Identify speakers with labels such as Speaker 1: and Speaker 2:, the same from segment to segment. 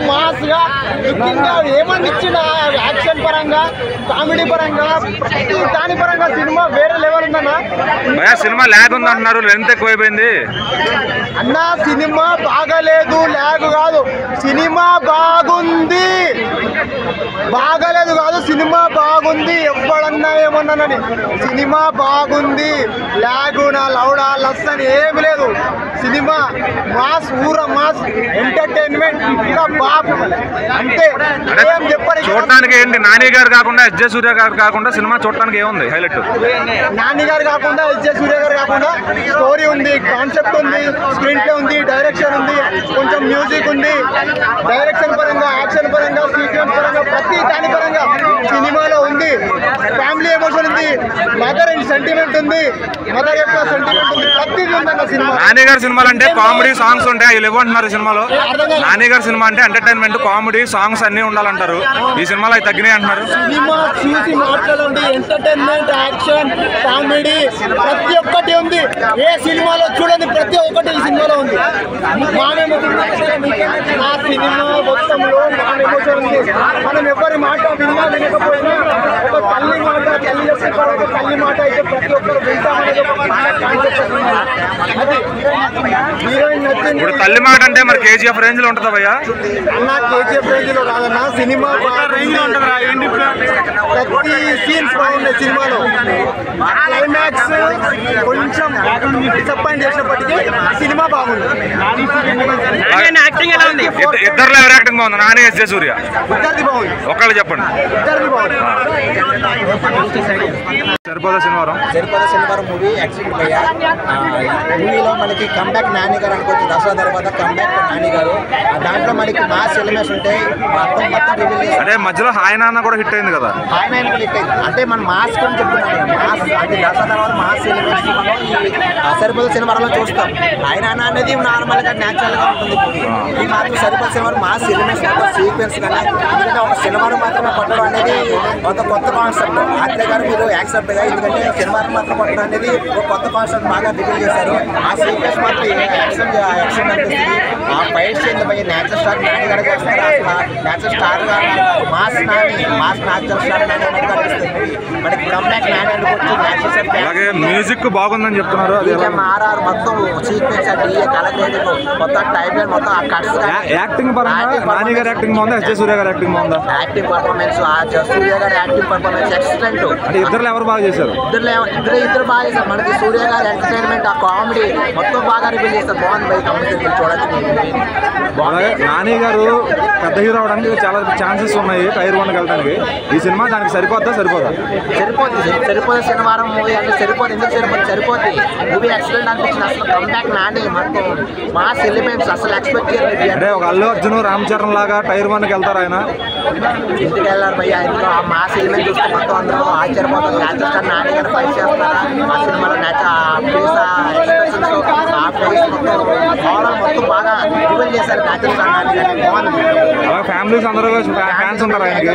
Speaker 1: మాస్గా ముఖ్యంగా ఏమని ఇచ్చిన యాక్షన్ పరంగా కామెడీ పరంగా ప్రతి దాని పరంగా సినిమా వేరే లెవెల్ ఉందన్నా.
Speaker 2: సినిమా ల్యాగ్ ఉంది అంటున్నారు, లెంత్ ఎక్కువైపోయింది
Speaker 1: అన్న. సినిమా బాగలేదు, ల్యాగ్ కాదు, సినిమా బాగుంది. బాగలేదు కాదు, సినిమా బాగుంది. ఎవడన్నా ఏమన్నానని, సినిమా బాగుంది. ల్యాగు నా లౌడా లస్ అని ఏమి లేదు. సినిమా మాస్, ఊర మాస్, ఎంటర్టైన్మెంట్ ఇంకా బాబు అంతే. ఏం చెప్పారు
Speaker 2: చూడటానికి? ఏంటి నాని గారు కాకుండా ఎస్జే సూర్య గారు కాకుండా సినిమా చూడటానికి ఏముంది హైలైట్?
Speaker 1: నాని గారు కాకుండా ఎస్జే సూర్య గారు కాకుండా స్టోరీ ఉంది, కాన్సెప్ట్ ఉంది, స్క్రీన్ ప్లే ఉంది, డైరెక్షన్ ఉంది, కొంచెం మ్యూజిక్ ఉంది. డైరెక్షన్ పరంగా, యాక్షన్ పరంగా, సీక్వెన్స్ పరంగా, ప్రతి దాని పరంగా సినిమాలో ఉంది. ఫ్యామిలీ ఎమోషన్ ఉంది, మదర్ అండ్ సెంటిమెంట్ ఉంది, మదర్ యొక్క సెంటిమెంట్ ఉంది, ప్రతిదీ ఉందన్న సినిమా.
Speaker 2: నాని గారి సినిమాలు అంటే కామెడీ సాంగ్స్ ఉంటాయి, అవి లేవంటున్నారు సినిమాలో. నాని గారి సినిమా అంటే ఎంటర్టైన్మెంట్, కామెడీ, సాంగ్స్ అన్ని ఉండాలంటారు. ఈ సినిమాలో అవి తగ్గినాయి అంటున్నారు.
Speaker 1: సినిమా చూసి మాట్లాడండి. ఎంటర్టైన్మెంట్, యాక్షన్, కామెడీ ప్రతి ఒక్కటి ఉంది. ఏ సినిమాలో చూడండి, ప్రతి ఒక్కటి ఈ సినిమాలో ఉంది. ఆ సినిమా మొత్తంలో మా ఎమోషన్ ఉంది. మనం ఎవరి మాట విన్నా వినకపోయినా ఒక తల్లి మాట, తల్లి చెప్పే తల్లి మాట అయితే ప్రతి ఒక్కరు వింటామనేది ఒక అది హీరోయిన్ నచ్చింది.
Speaker 2: ఇప్పుడు తల్లి మాట అంటే మరి కేజీఎఫ్ రేంజ్ లో ఉంటుందా భయ్యా?
Speaker 1: అన్న కేజీఎఫ్ రేంజ్ లో కాదన్న, సినిమా రేంజ్ లో ఉంటుందా? ప్రతి సీన్స్ బాగున్నాయి సినిమాలో. క్లైమాక్స్ కొంచెం డిసప్పాయింట్ చేసినప్పటికీ సినిమా బాగుంది.
Speaker 2: ఇద్దరులో ఎవరు యాక్టింగ్ బాగుంది? నాని, ఎస్జే సూర్య?
Speaker 1: ఇద్దరిది బాగుంది.
Speaker 2: ఒకళ్ళు చెప్పండి.
Speaker 1: ఇద్దరిది బాగుంది.
Speaker 2: సరిపోదా శనివారం?
Speaker 3: సరిపోదా శనివారం మూవీ ఎక్సలెంట్ భయ్యా. మూవీలో మనకి కంబ్యాక్ నాని గారు అనుకోవచ్చు. దసరా తర్వాత కంబ్యాక్ నాని గారు. దాంట్లో మనకి మాస్ ఎలిమెంట్స్ ఉంటాయి. మొత్తం రివీల్ చేసి
Speaker 2: అంటే మధ్యలో హాయ్ నాన్న కూడా హిట్ అయింది కదా?
Speaker 3: హాయ్ నాని కూడా హిట్ అయింది. అంటే మన మాస్ గురించి చెప్తున్నాం. మాస్ అంటే దసరా తర్వాత మాస్ ఎలిమెంట్స్ మనం ఈ సరిపోదా శనివారంలో చూస్తాం. హాయ్ నాన్న అనేది నార్మల్ గా న్యాచురల్ గా ఉంటుంది మూవీ. ఈ మాత్రం సరిపోదా శనివారం మాస్ ఎలిమెంట్స్ సీక్వెన్స్ కానీ, ఎందుకంటే ఒక శనివారం మాత్రమే పట్టడం అనేది ఒక కొత్త కాన్సెప్ట్. అట్లే కానీ మీరు యాక్సెప్ట్ గా, ఎందుకంటే శనివారం మాత్రం పట్టడం అనేది ఒక కొత్త కాన్సెప్ట్ బాగా రివీల్ చేశారు. ఆ సీక్వెన్స్ మాత్రం యాక్షన్ అనిపిస్తుంది. ఆ ఫైట్ సీన్ పై నేచురల్ స్టార్ నాని గారు చేస్తారు. అసలు natural star mass Nani, mass natural star Nani అనేది కనిపిస్తుంది. మనకి కంబ్యాక్ నాని అనుకోవచ్చు. నేచురల్ స్టార్
Speaker 2: అలాగే మ్యూజిక్ బాగుందని చెప్తున్నారు.
Speaker 3: ఆర్ఆర్ మొత్తం సీక్వెన్స్ డిఏ కలెక్టెడ్ మొత్తం టైప్ మొత్తం ఆ కట్స్
Speaker 2: యాక్టింగ్ పరంగా నాని గారి యాక్టింగ్ బాగుందా, ఎస్జే సూర్య గారి యాక్టింగ్ బాగుందా?
Speaker 3: యాక్టింగ్ పర్ఫార్మెన్స్, సూర్య గారి యాక్టింగ్ పర్ఫార్మెన్స్ ఎక్సలెంట్.
Speaker 2: అంటే ఇద్దరు ఎవరు బాగా చేశారు?
Speaker 3: ఇద్దరు బాగా చేశారు. మనకి సూర్య గారి ఎంటర్టైన్మెంట్, ఆ కామెడీ మొత్తం బాగా రివీల్ చేస్తారు. బాగుంది బై కంపల్సరీ చూడొచ్చు.
Speaker 2: అలాగే నాని గారు పెద్ద హీరో అవడానికి చాలా ఛాన్సెస్ ఉన్నాయి టైర్ 1 వెళ్ళడానికి. ఈ సినిమా దానికి సరిపోద్దా?
Speaker 3: సరిపోదు శనివారం మూవీ అంటే సరిపోదు. ఎందుకు సరిపోద్ది మూవీ ఎక్సలెంట్ అనిపించింది. అసలు కంబ్యాక్ నాని మొత్తం మాస్ ఎలిమెంట్స్ అసలు ఎక్స్పెక్ట్ చేయలేదు.
Speaker 2: అంటే ఒక అల్లు అర్జున్, రామ్ చరణ్ లాగా టైర్ 1కి వెళ్తారు ఆయన.
Speaker 3: ఇంటికి వెళ్ళారు భయ్య. ఇందులో ఆ మాస్ ఎలిమెంట్ చూస్తే మొత్తం అందరూ ఆశ్చర్యపోతారు. నేచురల్ నాని గారు ఫైట్ చేస్తారా ఆ సినిమాలో? ఫేస్ ఎక్స్ప్రెషన్స్, ఆ ఫేస్ మొత్తం ఓవరాల్ మొత్తం బాగా రివీల్ చేశారు. నేచురల్ నాని గారు బాగుంది.
Speaker 2: ఫ్యామిలీస్ అందరూ ఫ్యాన్స్ ఉంటారు ఆయనకి.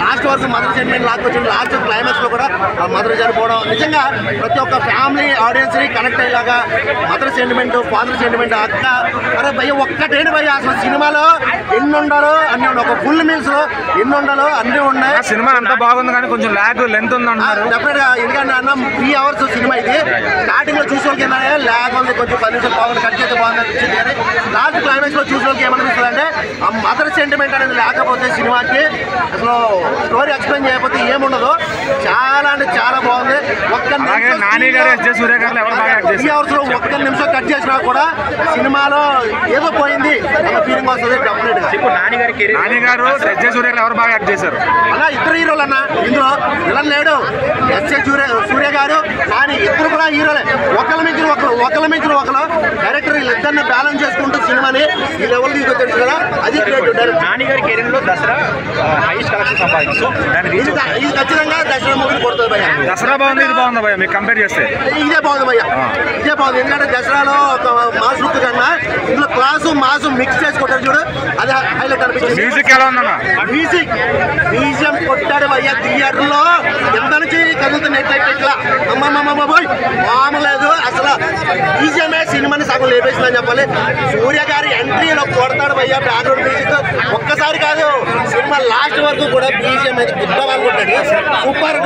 Speaker 4: లాస్ట్ వరకు మదర్ సెంటిమెంట్ లాక్కొచ్చింది. లాస్ట్ క్లైమాక్స్ లో కూడా మదర్ చనిపోవడం నిజంగా ప్రతి ఒక్క ఫ్యామిలీ ఆడియన్స్ ని కనెక్ట్ అయ్యేలాగా మదర్ సెంటిమెంట్, ఫాదర్ సెంటిమెంట్, అక్క అరే భయ్య ఒక్కటేంటి భయ్య అసలు సినిమాలో ఎన్ని ఉండాలో అన్ని ఉన్నాయి. ఒక ఫుల్ మీల్స్ లో ఎన్ని ఉండాలో అన్ని ఉన్నాయి.
Speaker 2: సినిమా అంతా బాగుంది కానీ కొంచెం ల్యాగ్, లెంత్ ఉంది అంటున్నారు.
Speaker 4: డెఫినెట్ గా ఎందుకంటే అన్న 3 hours సినిమా ఇది. స్టార్టింగ్ లో చూసే వాళ్ళకి ఏంటంటే ల్యాగ్ ఉంది, కొంచెం 10 నిమిషాలు బాగుంది, కట్ చేస్తే బాగుంది అనిపించింది. కానీ లాస్ట్ క్లైమాక్స్ లో చూసే వాళ్ళకి ఏమనిపిస్తుంది అంటే ఆ మదర్ సెంటిమెంట్ అనేది లేకపోతే సినిమాకి అసలు స్టోరీ ఎక్స్ప్లెయిన్ చేయకపోతే ఏముండదు. చాలా అంటే చాలా బాగుంది. ఒక్క
Speaker 2: నాని గారు, ఎస్జే సూర్య గారు ఎవరు బాగా యాక్ట్ చేశారు?
Speaker 4: 3 hours లో ఒక్క నిమిషం కట్ చేసినా కూడా సినిమాలో ఏదో పోయింది అన్న ఫీలింగ్ వస్తుంది. డెఫినెట్ గా
Speaker 2: నాని గారు, ఎస్జే సూర్య గారు ఎవరు బాగా యాక్ట్ చేశారు?
Speaker 4: అలా ఇద్దరు హీరోలు అన్న. ఇందులో విలన్ లేడు. ఎస్జే సూర్య గారు నాని ఇద్దరు కూడా హీరోలే. ఒకళ్ళ మించిన ఒకరు డైరెక్టర్ వీళ్ళిద్దరిని బ్యాలెన్స్ చేసుకుంటూ సినిమాని ఈ లెవెల్ తీసుకొచ్చారు కదా, అది గ్రేట్.
Speaker 2: నాని గారి కెరీర్ లో దసరా హైయెస్ట్ కలెక్షన్ సంపాదించు.
Speaker 4: ఇది ఖచ్చితంగా దసరా మూవీని కొడుతుంది భయ్య.
Speaker 2: దసరా బాగుంది, ఇది బాగుందా భయ్య మీకు కంపేర్ చేస్తే?
Speaker 4: ఇదే బాగుంది భయ్య, ఇదే బాగుంది. ఎందుకంటే దసరాలో ఒక మాస్ లుక్ కన్నా ఇందులో క్లాసు మాసు మిక్స్ చేసి కొట్టారు చూడు, అది హైలైట్ అనిపించింది.
Speaker 2: మ్యూజిక్ ఎలా ఉందన్న?
Speaker 4: మ్యూజియం కొట్టాడు భయ్య థియేటర్ లో ఎంత నుంచి కదులుతుంది ఇట్లా అమ్మమ్మమ్మోయ్ మామలేదు అసలు మ్యూజియమే సినిమాని సగం లేపేసిందని చెప్పాలి. సూర్య గారి ఎంట్రీలో కొడతాడు భయ్య బ్యాక్గ్రౌండ్ మ్యూజిక్ ఒక్కసారి కాదు సినిమా లాస్ట్ వరకు కూడా మ్యూజియం అయితే గుర్తవాలనుకుంటాడు. సూపర్.